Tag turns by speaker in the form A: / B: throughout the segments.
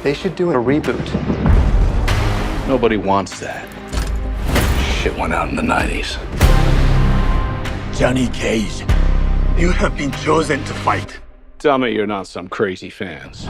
A: They should do a reboot.
B: Nobody wants that. Shit went out in the 90s.
C: Johnny Cage, you have been chosen to fight.
B: Tell me you're not some crazy fans.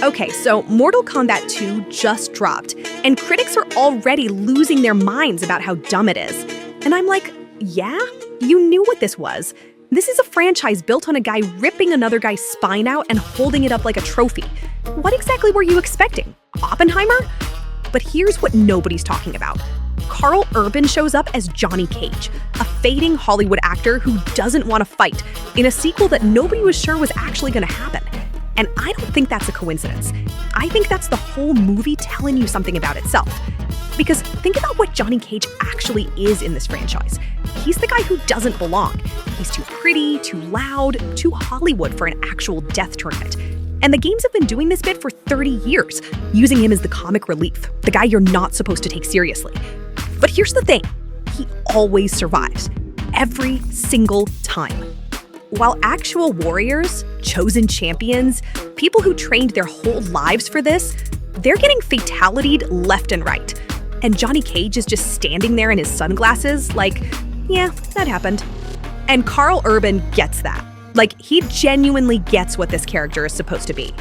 D: Okay, so Mortal Kombat 2 just dropped, and critics are already losing their minds about how dumb it is. And I'm like, yeah? You knew what this was. This is a franchise built on a guy ripping another guy's spine out and holding it up like a trophy. What exactly were you expecting? Oppenheimer? But here's what nobody's talking about. Karl Urban shows up as Johnny Cage, a fading Hollywood actor who doesn't want to fight, in a sequel that nobody was sure was actually going to happen. And I don't think that's a coincidence. I think that's the whole movie telling you something about itself. Because think about what Johnny Cage actually is in this franchise. He's the guy who doesn't belong. He's too pretty, too loud, too Hollywood for an actual death tournament. And the games have been doing this bit for 30 years, using him as the comic relief, the guy you're not supposed to take seriously. But here's the thing, he always survives. Every single time. While actual warriors, chosen champions, people who trained their whole lives for this, they're getting fatality'd left and right. And Johnny Cage is just standing there in his sunglasses like, yeah, that happened. And Karl Urban gets that. Like, he genuinely gets what this character is supposed to be.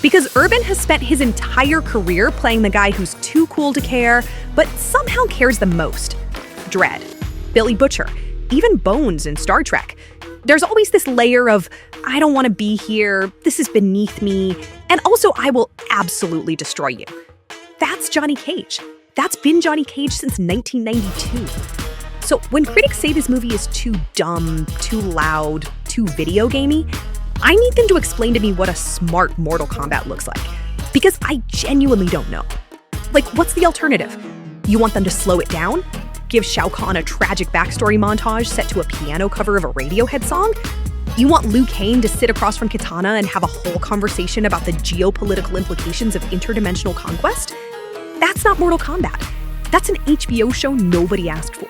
D: Because Urban has spent his entire career playing the guy who's too cool to care, but somehow cares the most. Dredd, Billy Butcher, even Bones in Star Trek. There's always this layer of, I don't want to be here, this is beneath me, and also I will absolutely destroy you. That's Johnny Cage. That's been Johnny Cage since 1992. So when critics say this movie is too dumb, too loud, too video gamey, I need them to explain to me what a smart Mortal Kombat looks like. Because I genuinely don't know. Like, what's the alternative? You want them to slow it down? Give Shao Kahn a tragic backstory montage set to a piano cover of a Radiohead song? You want Liu Kang to sit across from Kitana and have a whole conversation about the geopolitical implications of interdimensional conquest? That's not Mortal Kombat. That's an HBO show nobody asked for.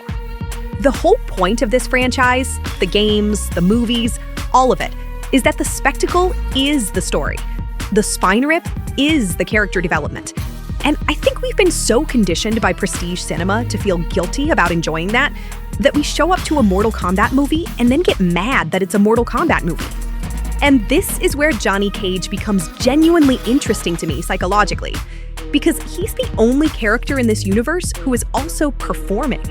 D: The whole point of this franchise, the games, the movies, all of it, is that the spectacle is the story. The spine rip is the character development. And I think we've been so conditioned by prestige cinema to feel guilty about enjoying that we show up to a Mortal Kombat movie and then get mad that it's a Mortal Kombat movie. And this is where Johnny Cage becomes genuinely interesting to me psychologically, because he's the only character in this universe who is also performing.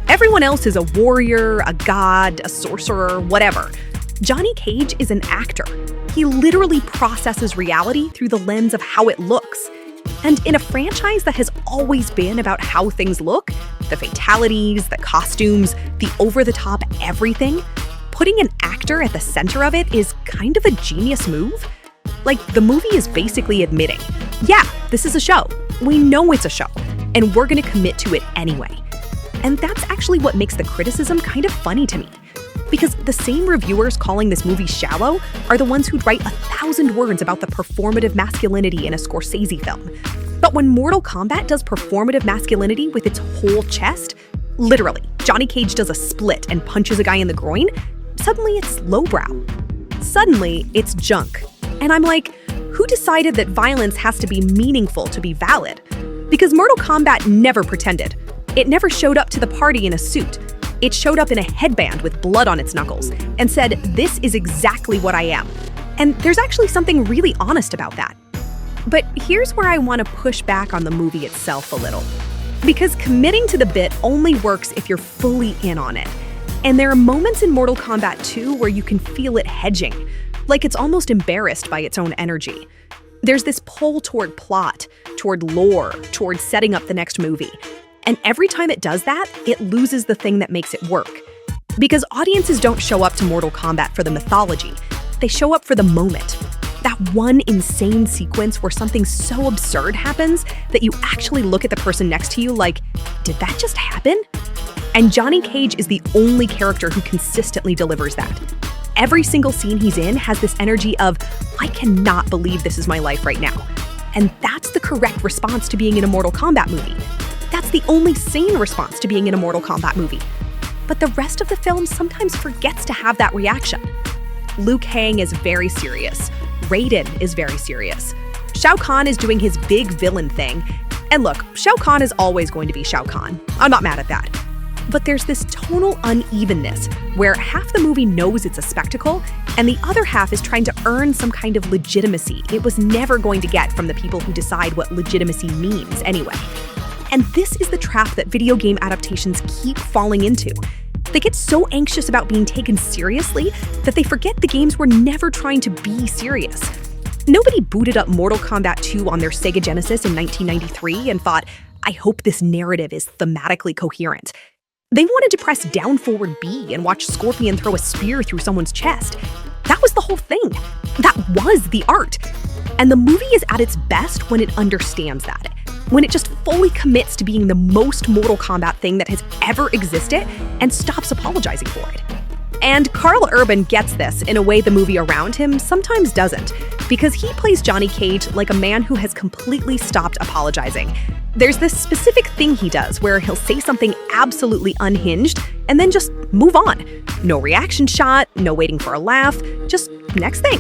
D: Everyone else is a warrior, a god, a sorcerer, whatever. Johnny Cage is an actor. He literally processes reality through the lens of how it looks. And in a franchise that has always been about how things look, the fatalities, the costumes, the over-the-top everything, putting an actor at the center of it is kind of a genius move. Like, the movie is basically admitting, yeah, this is a show. We know it's a show, and we're gonna commit to it anyway. And that's actually what makes the criticism kind of funny to me. Because the same reviewers calling this movie shallow are the ones who'd write 1,000 words about the performative masculinity in a Scorsese film. But when Mortal Kombat does performative masculinity with its whole chest, literally, Johnny Cage does a split and punches a guy in the groin, suddenly it's lowbrow. Suddenly, it's junk. And I'm like, who decided that violence has to be meaningful to be valid? Because Mortal Kombat never pretended. It never showed up to the party in a suit. It showed up in a headband with blood on its knuckles and said, this is exactly what I am. And there's actually something really honest about that. But here's where I want to push back on the movie itself a little. Because committing to the bit only works if you're fully in on it. And there are moments in Mortal Kombat 2 where you can feel it hedging, like it's almost embarrassed by its own energy. There's this pull toward plot, toward lore, toward setting up the next movie. And every time it does that, it loses the thing that makes it work. Because audiences don't show up to Mortal Kombat for the mythology. They show up for the moment. That one insane sequence where something so absurd happens that you actually look at the person next to you like, did that just happen? And Johnny Cage is the only character who consistently delivers that. Every single scene he's in has this energy of, I cannot believe this is my life right now. And that's the correct response to being in a Mortal Kombat movie. That's the only sane response to being in a Mortal Kombat movie. But the rest of the film sometimes forgets to have that reaction. Liu Kang is very serious. Raiden is very serious. Shao Kahn is doing his big villain thing. And look, Shao Kahn is always going to be Shao Kahn. I'm not mad at that. But there's this tonal unevenness where half the movie knows it's a spectacle and the other half is trying to earn some kind of legitimacy it was never going to get from the people who decide what legitimacy means anyway. And this is the trap that video game adaptations keep falling into. They get so anxious about being taken seriously that they forget the games were never trying to be serious. Nobody booted up Mortal Kombat 2 on their Sega Genesis in 1993 and thought, I hope this narrative is thematically coherent. They wanted to press down forward B and watch Scorpion throw a spear through someone's chest. That was the whole thing. That was the art. And the movie is at its best when it understands that. When it just fully commits to being the most Mortal Kombat thing that has ever existed and stops apologizing for it. And Karl Urban gets this in a way the movie around him sometimes doesn't, because he plays Johnny Cage like a man who has completely stopped apologizing. There's this specific thing he does where he'll say something absolutely unhinged and then just move on. No reaction shot, no waiting for a laugh, just next thing.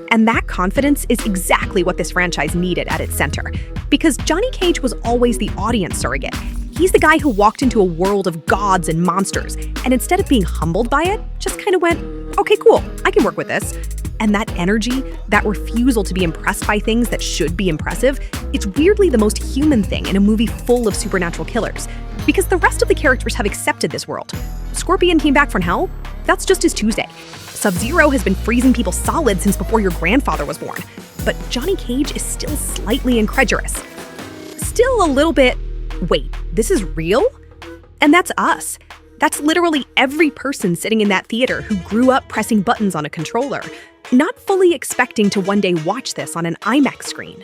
D: And that confidence is exactly what this franchise needed at its center. Because Johnny Cage was always the audience surrogate. He's the guy who walked into a world of gods and monsters, and instead of being humbled by it, just kind of went, okay, cool, I can work with this. And that energy, that refusal to be impressed by things that should be impressive, it's weirdly the most human thing in a movie full of supernatural killers. Because the rest of the characters have accepted this world. Scorpion came back from hell? That's just his Tuesday. Sub-Zero has been freezing people solid since before your grandfather was born. But Johnny Cage is still slightly incredulous. Still a little bit, wait, this is real? And that's us. That's literally every person sitting in that theater who grew up pressing buttons on a controller, not fully expecting to one day watch this on an IMAX screen.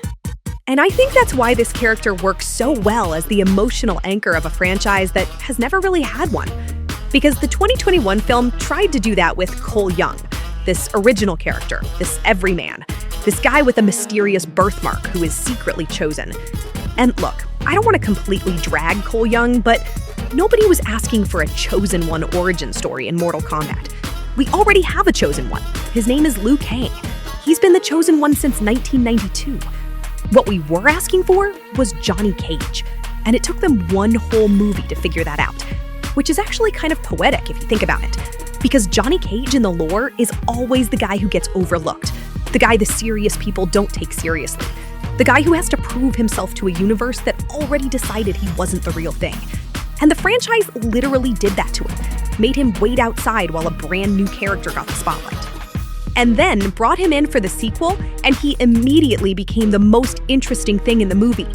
D: And I think that's why this character works so well as the emotional anchor of a franchise that has never really had one. Because the 2021 film tried to do that with Cole Young, this original character, this everyman, this guy with a mysterious birthmark who is secretly chosen. And look, I don't want to completely drag Cole Young, but nobody was asking for a Chosen One origin story in Mortal Kombat. We already have a Chosen One. His name is Liu Kang. He's been the Chosen One since 1992. What we were asking for was Johnny Cage, and it took them one whole movie to figure that out. Which is actually kind of poetic if you think about it. Because Johnny Cage in the lore is always the guy who gets overlooked, the guy the serious people don't take seriously, the guy who has to prove himself to a universe that already decided he wasn't the real thing. And the franchise literally did that to him, made him wait outside while a brand new character got the spotlight. And then brought him in for the sequel, and he immediately became the most interesting thing in the movie.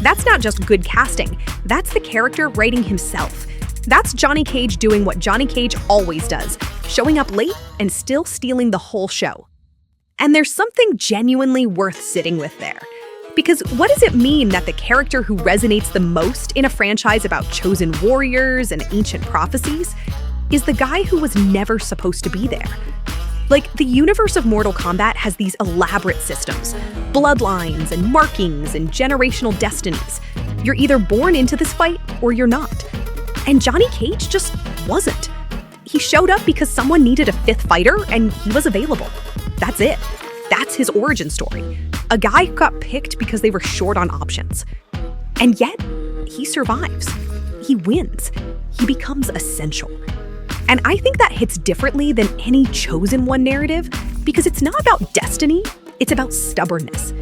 D: That's not just good casting, that's the character writing himself. That's Johnny Cage doing what Johnny Cage always does, showing up late and still stealing the whole show. And there's something genuinely worth sitting with there. Because what does it mean that the character who resonates the most in a franchise about chosen warriors and ancient prophecies is the guy who was never supposed to be there? Like, the universe of Mortal Kombat has these elaborate systems, bloodlines and markings and generational destinies. You're either born into this fight or you're not. And Johnny Cage just wasn't. He showed up because someone needed a fifth fighter and he was available. That's it. That's his origin story. A guy who got picked because they were short on options. And yet, he survives. He wins. He becomes essential. And I think that hits differently than any Chosen One narrative because it's not about destiny, it's about stubbornness.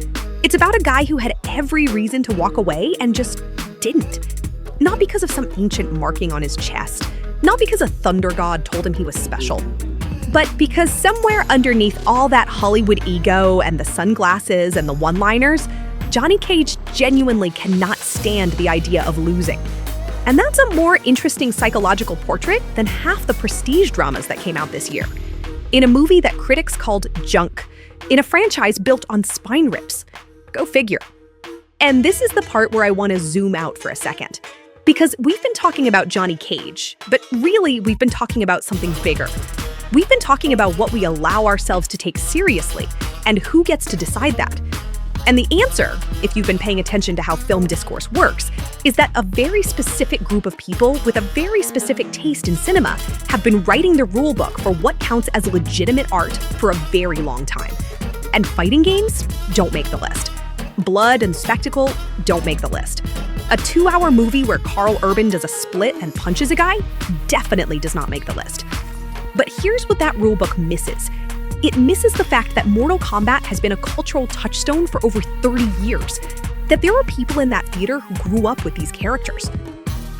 D: It's about a guy who had every reason to walk away and just didn't. Not because of some ancient marking on his chest, not because a thunder god told him he was special, but because somewhere underneath all that Hollywood ego and the sunglasses and the one-liners, Johnny Cage genuinely cannot stand the idea of losing. And that's a more interesting psychological portrait than half the prestige dramas that came out this year. In a movie that critics called junk, in a franchise built on spine rips. Go figure. And this is the part where I want to zoom out for a second. Because we've been talking about Johnny Cage, but really we've been talking about something bigger. We've been talking about what we allow ourselves to take seriously and who gets to decide that. And the answer, if you've been paying attention to how film discourse works, is that a very specific group of people with a very specific taste in cinema have been writing the rule book for what counts as legitimate art for a very long time. And fighting games don't make the list. blood, and spectacle don't make the list. A 2-hour movie where Karl Urban does a split and punches a guy definitely does not make the list. But here's what that rulebook misses. It misses the fact that Mortal Kombat has been a cultural touchstone for over 30 years, that there are people in that theater who grew up with these characters,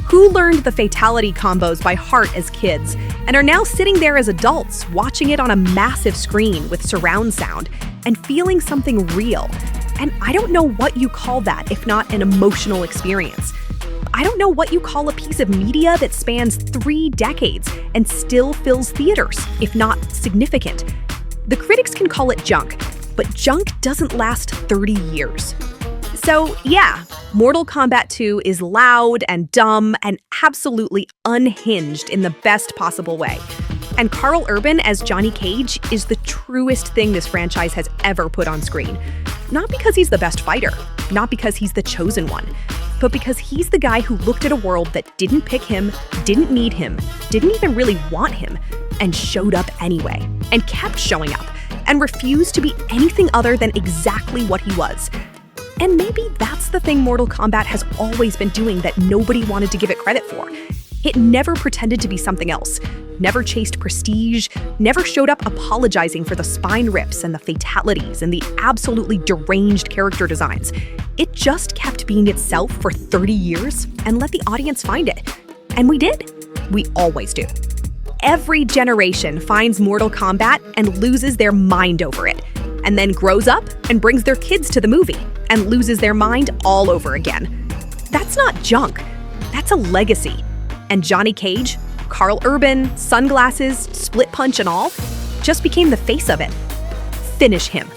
D: who learned the fatality combos by heart as kids, and are now sitting there as adults watching it on a massive screen with surround sound and feeling something real. And I don't know what you call that if not an emotional experience. I don't know what you call a piece of media that spans 3 decades and still fills theaters, if not significant. The critics can call it junk, but junk doesn't last 30 years. So yeah, Mortal Kombat 2 is loud and dumb and absolutely unhinged in the best possible way. And Karl Urban as Johnny Cage is the truest thing this franchise has ever put on screen. Not because he's the best fighter, not because he's the chosen one, but because he's the guy who looked at a world that didn't pick him, didn't need him, didn't even really want him, and showed up anyway, and kept showing up, and refused to be anything other than exactly what he was. And maybe that's the thing Mortal Kombat has always been doing that nobody wanted to give it credit for. It never pretended to be something else, never chased prestige, never showed up apologizing for the spine rips and the fatalities and the absolutely deranged character designs. It just kept being itself for 30 years and let the audience find it. And we did. We always do. Every generation finds Mortal Kombat and loses their mind over it, and then grows up and brings their kids to the movie and loses their mind all over again. That's not junk. That's a legacy. And Johnny Cage, Karl Urban, sunglasses, split punch and all, just became the face of it. Finish him.